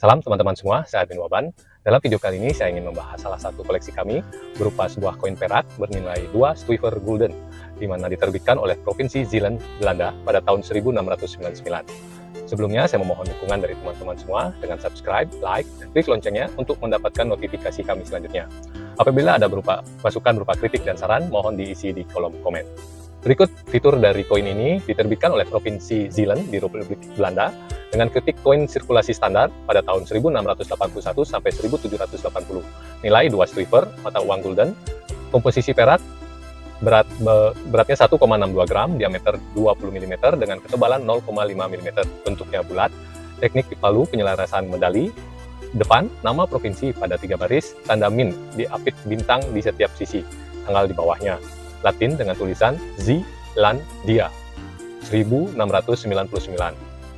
Salam teman-teman semua, saya Admin Waban. Dalam video kali ini saya ingin membahas salah satu koleksi kami berupa sebuah koin perak bernilai 2 Stuiver Gulden, di mana diterbitkan oleh Provinsi Zeeland, Belanda pada tahun 1699. Sebelumnya saya memohon dukungan dari teman-teman semua dengan subscribe, like, dan klik loncengnya untuk mendapatkan notifikasi kami selanjutnya. Apabila ada masukan berupa kritik dan saran, mohon diisi di kolom komen. Berikut fitur dari koin ini diterbitkan oleh Provinsi Zeeland di Republik Belanda dengan ketik koin sirkulasi standar pada tahun 1681 sampai 1780. Nilai 2 Stuiver, mata uang gulden, komposisi perak, beratnya 1,62 gram, diameter 20 mm dengan ketebalan 0,5 mm, bentuknya bulat, teknik dipalu penyelarasan medali, depan nama provinsi pada 3 baris, tanda min diapit bintang di setiap sisi, tanggal di bawahnya. Latin dengan tulisan Zeelandia 1699.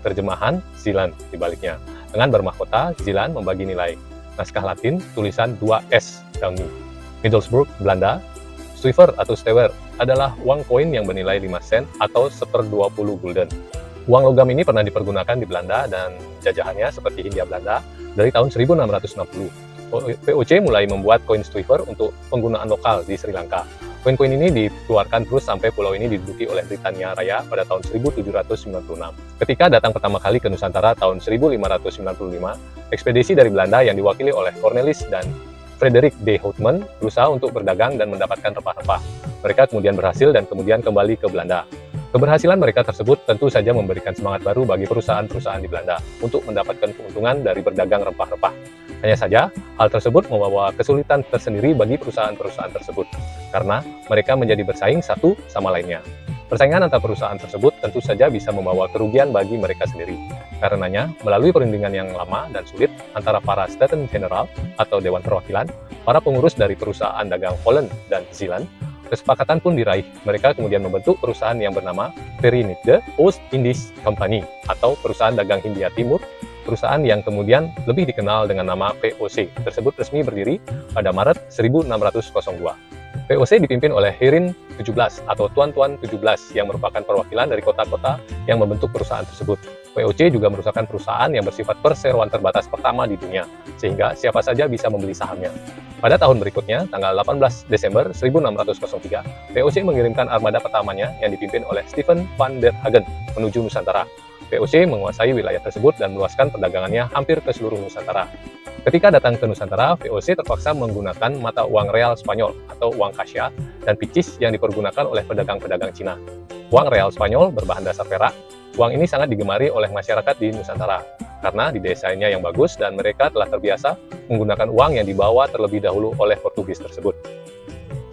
Terjemahan Zeeland dibaliknya. Dengan bermahkota, Zeeland membagi nilai. Naskah Latin tulisan 2S dangu. Middlesbrough, Belanda. Stuiver atau stewer adalah uang koin yang bernilai 5 sen atau 1/20 gulden. Uang logam ini pernah dipergunakan di Belanda dan jajahannya seperti Hindia Belanda dari tahun 1660. VOC mulai membuat koin Stuiver untuk penggunaan lokal di Sri Lanka. Koin-koin ini dikeluarkan terus sampai pulau ini diduduki oleh Britania Raya pada tahun 1796. Ketika datang pertama kali ke Nusantara tahun 1595, ekspedisi dari Belanda yang diwakili oleh Cornelis dan Frederik de Houtman berusaha untuk berdagang dan mendapatkan rempah-rempah. Mereka kemudian berhasil dan kemudian kembali ke Belanda. Keberhasilan mereka tersebut tentu saja memberikan semangat baru bagi perusahaan-perusahaan di Belanda untuk mendapatkan keuntungan dari berdagang rempah-rempah. Hanya saja, hal tersebut membawa kesulitan tersendiri bagi perusahaan-perusahaan tersebut, karena mereka menjadi bersaing satu sama lainnya. Persaingan antar perusahaan tersebut tentu saja bisa membawa kerugian bagi mereka sendiri. Karenanya, melalui perundingan yang lama dan sulit antara para Staten General atau Dewan Perwakilan, para pengurus dari perusahaan dagang Holland dan Zeeland, kesepakatan pun diraih. Mereka kemudian membentuk perusahaan yang bernama Verenigde Oost-Indisch Compagnie atau Perusahaan Dagang Hindia Timur, perusahaan yang kemudian lebih dikenal dengan nama VOC, tersebut resmi berdiri pada Maret 1602. VOC dipimpin oleh Heren 17 atau Tuan-Tuan 17 yang merupakan perwakilan dari kota-kota yang membentuk perusahaan tersebut. VOC juga merupakan perusahaan yang bersifat perseroan terbatas pertama di dunia, sehingga siapa saja bisa membeli sahamnya. Pada tahun berikutnya, tanggal 18 Desember 1603, VOC mengirimkan armada pertamanya yang dipimpin oleh Stephen van der Hagen menuju Nusantara. VOC menguasai wilayah tersebut dan meluaskan perdagangannya hampir ke seluruh Nusantara. Ketika datang ke Nusantara, VOC terpaksa menggunakan mata uang real Spanyol atau uang kasya dan picis yang dipergunakan oleh pedagang-pedagang Cina. Uang real Spanyol berbahan dasar perak. Uang ini sangat digemari oleh masyarakat di Nusantara karena didesainnya yang bagus dan mereka telah terbiasa menggunakan uang yang dibawa terlebih dahulu oleh Portugis tersebut.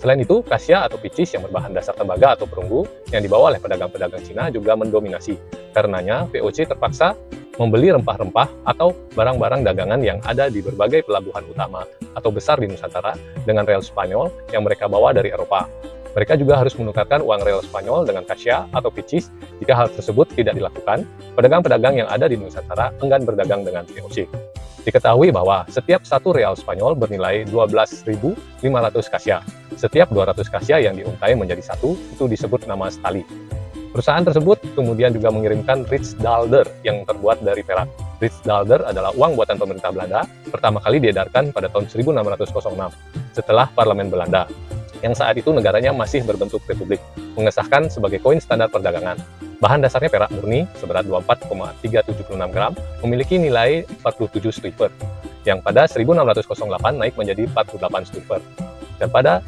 Selain itu, kasya atau picis yang berbahan dasar tembaga atau perunggu yang dibawa oleh pedagang-pedagang Cina juga mendominasi. Karenanya, VOC terpaksa membeli rempah-rempah atau barang-barang dagangan yang ada di berbagai pelabuhan utama atau besar di Nusantara dengan real Spanyol yang mereka bawa dari Eropa. Mereka juga harus menukarkan uang real Spanyol dengan kasya atau picis. Jika hal tersebut tidak dilakukan, pedagang-pedagang yang ada di Nusantara enggan berdagang dengan VOC. Diketahui bahwa setiap satu real Spanyol bernilai 12.500 kasya. Setiap 200 kasya yang diuntai menjadi satu, itu disebut nama stali. Perusahaan tersebut kemudian juga mengirimkan Riksdaalder yang terbuat dari perak. Riksdaalder adalah uang buatan pemerintah Belanda, pertama kali diedarkan pada tahun 1606, setelah Parlemen Belanda, yang saat itu negaranya masih berbentuk republik, mengesahkan sebagai koin standar perdagangan. Bahan dasarnya perak murni seberat 24,376 gram, memiliki nilai 47 Stuiver, yang pada 1608 naik menjadi 48 Stuiver. Dan pada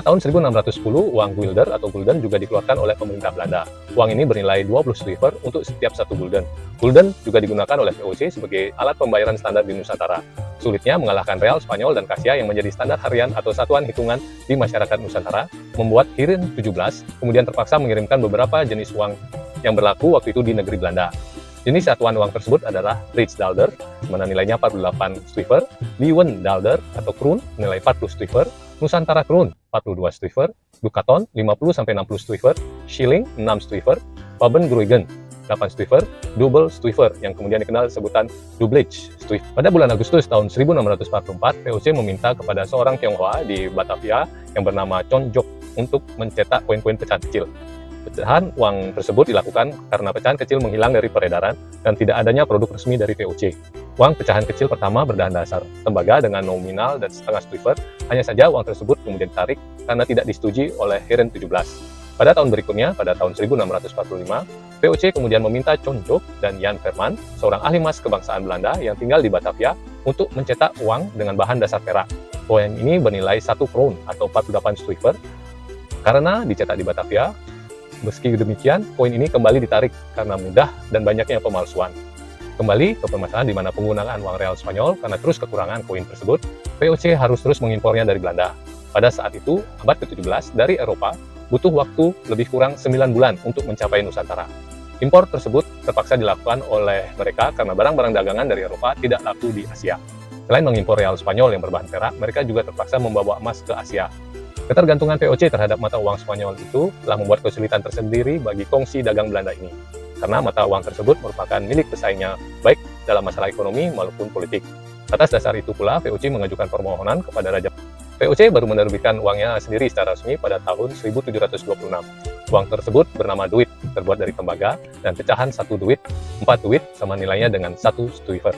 tahun 1610, uang guilder atau gulden juga dikeluarkan oleh pemerintah Belanda. Uang ini bernilai 20 Stuiver untuk setiap satu gulden. Gulden juga digunakan oleh VOC sebagai alat pembayaran standar di Nusantara. Sulitnya mengalahkan real Spanyol dan kasya yang menjadi standar harian atau satuan hitungan di masyarakat Nusantara, membuat Heren 17 kemudian terpaksa mengirimkan beberapa jenis uang yang berlaku waktu itu di negeri Belanda. Jenis satuan uang tersebut adalah Riksdaalder, di mana nilainya 48 Stuiver, Leeuwendaalder atau kroon, nilai 40 Stuiver, Nusantara kroon, 42 Stuiver, Dukaton, 50-60 Stuiver, Shilling, 6 Stuiver, Papengroegen, 8 Stuiver, Double Stuiver, yang kemudian dikenal sebutan Doublage Stuiver. Pada bulan Agustus tahun 1644, VOC meminta kepada seorang Tionghoa di Batavia yang bernama Chon Jok untuk mencetak koin-koin pecahan kecil. Pecahan uang tersebut dilakukan karena pecahan kecil menghilang dari peredaran dan tidak adanya produk resmi dari VOC. Uang pecahan kecil pertama berbahan dasar tembaga dengan nominal dan setengah Stuiver, hanya saja uang tersebut kemudian ditarik karena tidak disetujui oleh Heren 17. Pada tahun berikutnya, pada tahun 1645, VOC kemudian meminta John Job dan Jan Verman, seorang ahli emas kebangsaan Belanda yang tinggal di Batavia, untuk mencetak uang dengan bahan dasar perak. Koin ini bernilai 1 kroon atau 48 Stuiver. Karena dicetak di Batavia, meski demikian, koin ini kembali ditarik karena mudah dan banyaknya pemalsuan. Kembali ke permasalahan di mana penggunaan uang real Spanyol karena terus kekurangan koin tersebut, VOC harus terus mengimpornya dari Belanda. Pada saat itu, abad ke-17 dari Eropa butuh waktu lebih kurang 9 bulan untuk mencapai Nusantara. Impor tersebut terpaksa dilakukan oleh mereka karena barang-barang dagangan dari Eropa tidak laku di Asia. Selain mengimpor real Spanyol yang berbahan perak, mereka juga terpaksa membawa emas ke Asia. Ketergantungan VOC terhadap mata uang Spanyol itu telah membuat kesulitan tersendiri bagi kongsi dagang Belanda ini. Karena mata uang tersebut merupakan milik pesaingnya, baik dalam masalah ekonomi maupun politik. Atas dasar itu pula, VOC mengajukan permohonan kepada Raja. VOC baru menerbitkan uangnya sendiri secara resmi pada tahun 1726. Uang tersebut bernama duit, terbuat dari tembaga, dan pecahan 1 duit, 4 duit, sama nilainya dengan 1 Stuiver.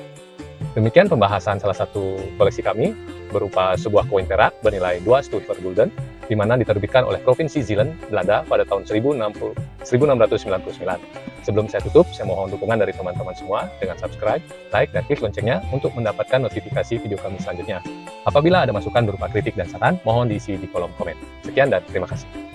Demikian pembahasan salah satu koleksi kami, berupa sebuah koin perak bernilai 2 Stuiver Gulden, di mana diterbitkan oleh Provinsi Zeeland, Belanda pada tahun 1699. Sebelum saya tutup, saya mohon dukungan dari teman-teman semua dengan subscribe, like, dan klik loncengnya untuk mendapatkan notifikasi video kami selanjutnya. Apabila ada masukan berupa kritik dan saran, mohon diisi di kolom komen. Sekian dan terima kasih.